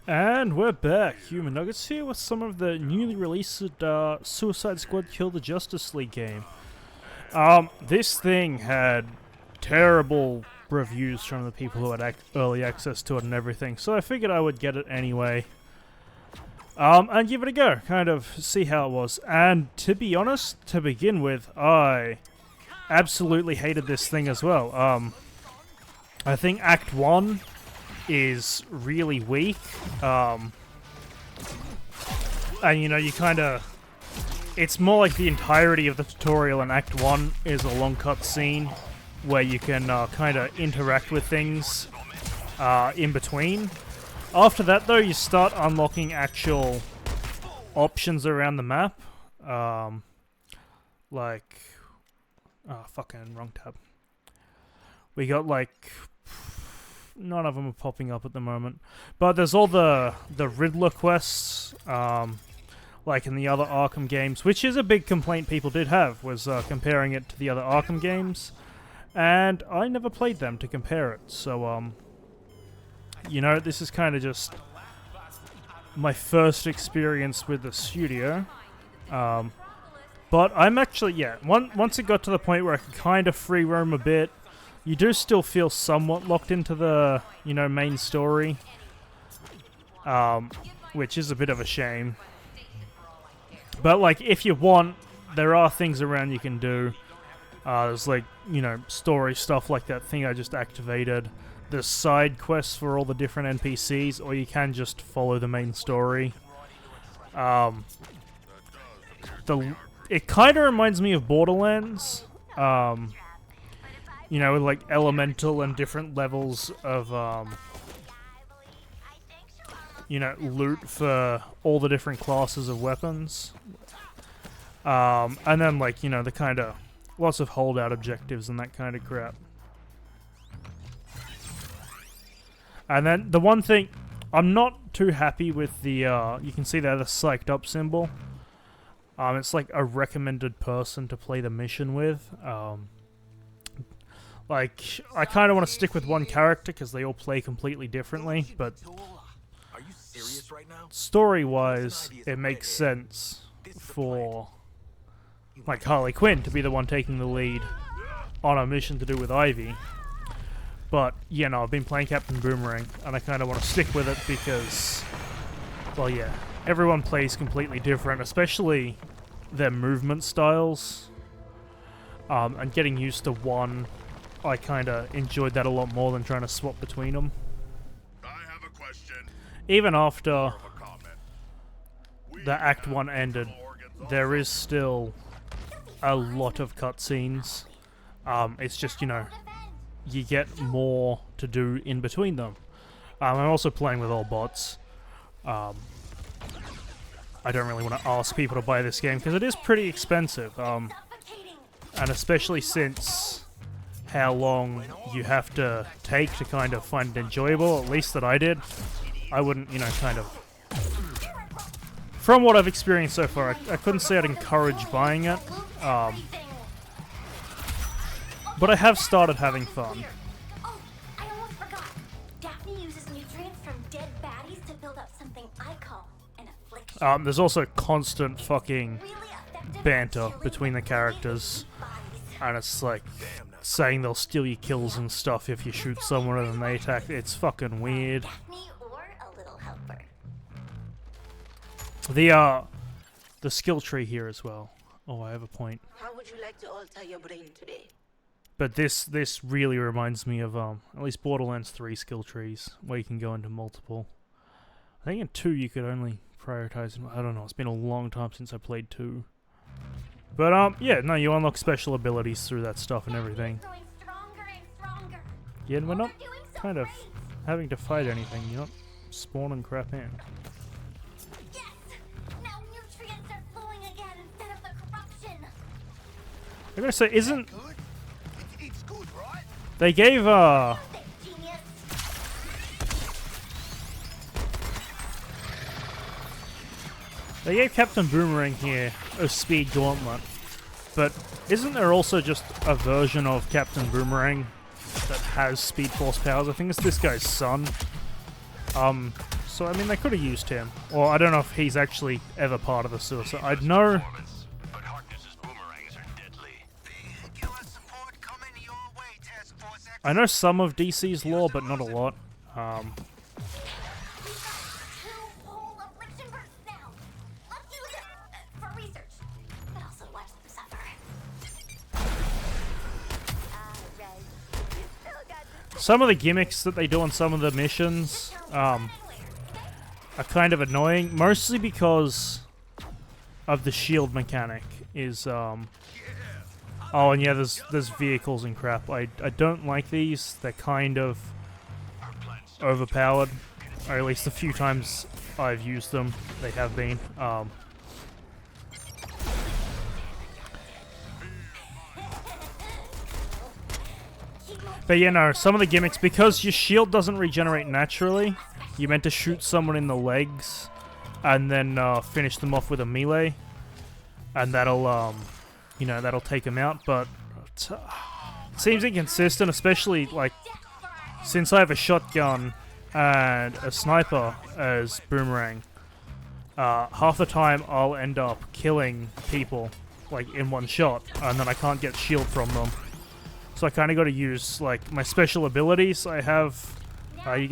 And we're back, Human Nuggets here with some of the newly released Suicide Squad Kill the Justice League game. This thing had terrible reviews from the people who had early access to it and everything, so I figured I would get it anyway. And give it a go, kind of see how it was. And to be honest, to begin with, I absolutely hated this thing as well. I think Act 1 is really weak, and you know, you it's more like the entirety of the tutorial in Act 1 is a long cutscene where you can kind of interact with things in between. After that though, you start unlocking actual options around the map, like, oh fucking wrong tab. We got like, none of them are popping up at the moment. But there's all the Riddler quests, like in the other Arkham games, which is a big complaint people did have, was comparing it to the other Arkham games. And I never played them to compare it, so, you know, this is kind of just my first experience with the studio. But I'm actually, yeah, once it got to the point where I could kind of free roam a bit, you do still feel somewhat locked into the, you know, main story, which is a bit of a shame. But, like, if you want, there are things around you can do. There's, like, you know, story stuff like that thing I just activated. There's side quests for all the different NPCs, or you can just follow the main story. It kind of reminds me of Borderlands. You know, with like elemental and different levels of, you know, loot for all the different classes of weapons. And then, like, you know, the kind of lots of holdout objectives and that kind of crap. And then the one thing, I'm not too happy with the, you can see there the psyched up symbol. It's like a recommended person to play the mission with. Like, I kind of want to stick with one character because they all play completely differently, but story-wise, it makes sense for, like, Harley Quinn to be the one taking the lead on a mission to do with Ivy. But, you know, I've been playing Captain Boomerang, and I kind of want to stick with it because, well, yeah, everyone plays completely different, especially their movement styles. And getting used to one, I kind of enjoyed that a lot more than trying to swap between them. I have a question. Even after the Act 1 ended, there is still a lot of cutscenes. It's just, you know, you get more to do in between them. I'm also playing with all bots. I don't really want to ask people to buy this game because it is pretty expensive. And especially since how long you have to take to kind of find it enjoyable, at least that I did. I wouldn't, you know, kind of... From what I've experienced so far, I couldn't say I'd encourage buying it. But I have started having fun. Oh, I almost forgot. Daphne uses nutrients from dead baddies to build up something I call an affliction. There's also constant fucking banter between the characters. And it's like saying they'll steal your kills and stuff if you shoot someone and then they attack. It's fucking weird. Daphne or a little helper. The skill tree here as well. Oh, I have a point. How would you like to alter your brain today? But this really reminds me of at least Borderlands 3 skill trees, where you can go into multiple. I think in 2 you could only prioritize. I don't know. It's been a long time since I played 2. But yeah, no, you unlock special abilities through that stuff and everything. Growing stronger and stronger. Yeah, and we're not Doing so kind of great. having to fight anything. You're not spawning crap in. Yes! Now nutrients are flowing again instead of the corruption. I gotta say, isn't It's good, right? they gave Genius. They gave Captain Boomerang here a speed gauntlet, but isn't there also just a version of Captain Boomerang that has Speed Force powers? I think it's this guy's son. So, I mean, they could have used him. Or I don't know if he's actually ever part of the Suicide. I know... But Harkness's boomerangs are deadly. Killer support coming your way, Task Force X. I know some of DC's lore, but not a lot. We've got 2 whole affliction bursts now. Let's use it for research, but also watch them suffer. Some of the gimmicks that they do on some of the missions are kind of annoying, mostly because of the shield mechanic. Oh, and yeah, there's vehicles and crap. I don't like these. They're kind of overpowered, or at least the few times I've used them, they have been. But you know, some of the gimmicks, because your shield doesn't regenerate naturally, you're meant to shoot someone in the legs and then finish them off with a melee, and that'll, you know, that'll take them out. But it seems inconsistent, especially like since I have a shotgun and a sniper as boomerang. Half the time I'll end up killing people like in one shot, and then I can't get shield from them. So I kind of got to use like my special abilities. I have you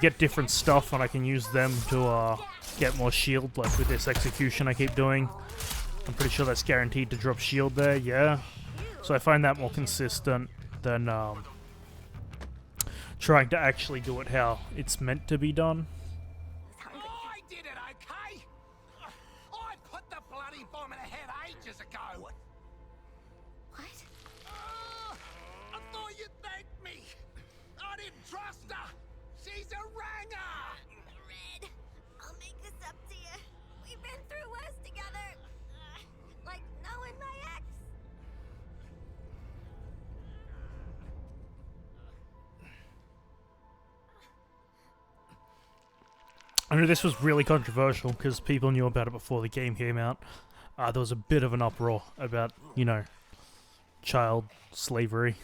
get different stuff, and I can use them to get more shield. Like with this execution I keep doing, I'm pretty sure that's guaranteed to drop shield there. Yeah, so I find that more consistent than trying to actually do it how it's meant to be done. I did it, okay? I put the bloody bomb in her head ages ago. What? I thought you'd thank me. I didn't trust her. She's a ranger. Red, I'll make this up to you. We've been through worse together. Like knowing my ex. I know this was really controversial because people knew about it before the game came out. There was a bit of an uproar about, you know, child slavery.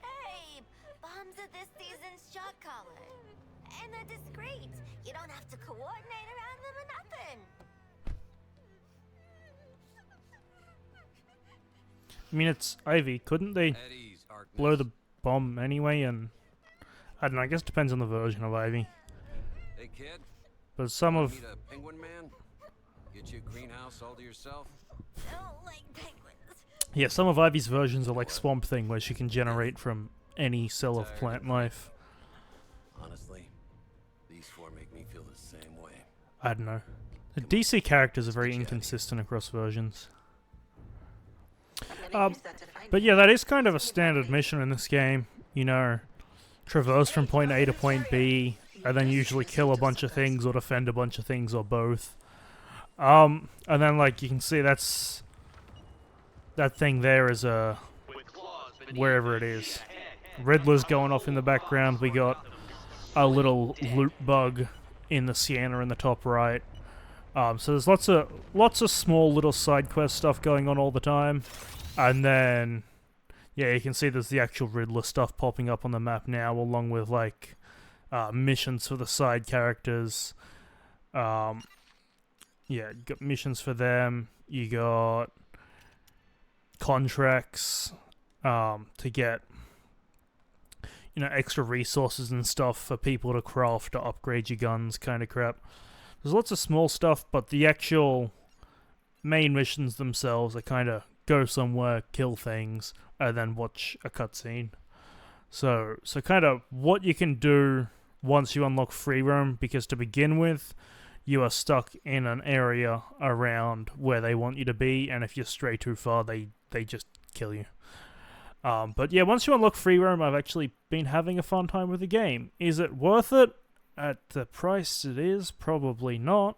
Hey, bombs are this season's shot caller. And they're discreet. You don't have to coordinate around them or nothing. I mean, it's Ivy. Couldn't they Eddie's Harkness. blow the bomb anyway? And I don't know. I guess it depends on the version of Ivy. Hey kid, But some of meet a penguin man? Get you a greenhouse all to yourself? Don't like penguins. yeah, some of Ivy's versions are like Swamp Thing, where she can generate from any cell of plant life. Honestly, these four make me feel the same way. I don't know. The DC characters are very inconsistent across versions. But yeah, that is kind of a standard mission in this game. You know, traverse from point A to point B, and then usually kill a bunch of things or defend a bunch of things or both. And then like you can see that thing there is a wherever it is. Riddler's going off in the background. We got a little loot bug in the Sienna in the top right. So there's lots of small little side quest stuff going on all the time. And then, yeah, you can see there's the actual Riddler stuff popping up on the map now, along with, like, missions for the side characters. Yeah, you got missions for them. You got contracts to get, you know, extra resources and stuff for people to craft to upgrade your guns, kind of crap. There's lots of small stuff, but the actual main missions themselves are kind of go somewhere, kill things, and then watch a cutscene. So kind of what you can do once you unlock free roam, because to begin with, you are stuck in an area around where they want you to be, and if you stray too far, they just kill you. But yeah, once you unlock free roam, I've actually been having a fun time with the game. Is it worth it? At the price it is, probably not.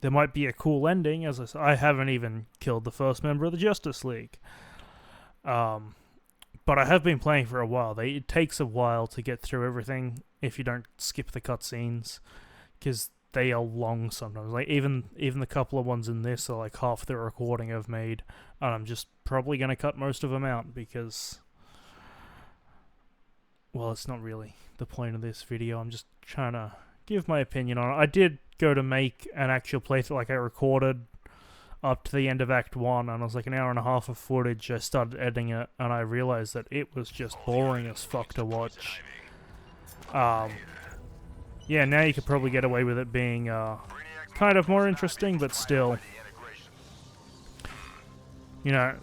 There might be a cool ending, as I said. I haven't even killed the first member of the Justice League. But I have been playing for a while. It takes a while to get through everything if you don't skip the cutscenes. because they are long sometimes. Like even the couple of ones in this are like half the recording I've made, and I'm just probably gonna cut most of them out because, well, it's not really the point of this video. I'm just trying to give my opinion on it. I did go to make an actual playthrough, like I recorded up to the end of Act 1, and it was like an hour and a half of footage. I started editing it, and I realized that it was just boring as fuck to watch. Yeah, now you could probably get away with it being kind of more interesting, but still. You know,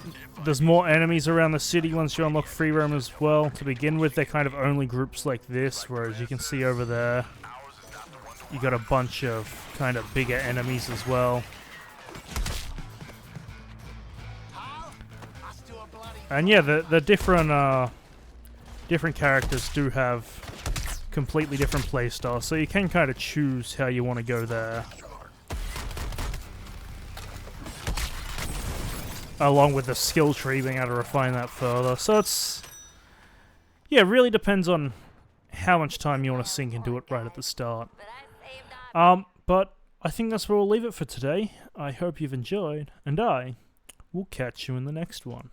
there's more enemies around the city once you unlock free roam as well. To begin with, they're kind of only groups like this, whereas you can see over there, you got a bunch of kind of bigger enemies as well. And yeah, the different characters do have completely different playstyles, so you can kind of choose how you want to go there. Along with the skill tree, being able to refine that further. So it's, yeah, it really depends on how much time you want to sink into it right at the start. But I think that's where we'll leave it for today. I hope you've enjoyed, and I will catch you in the next one.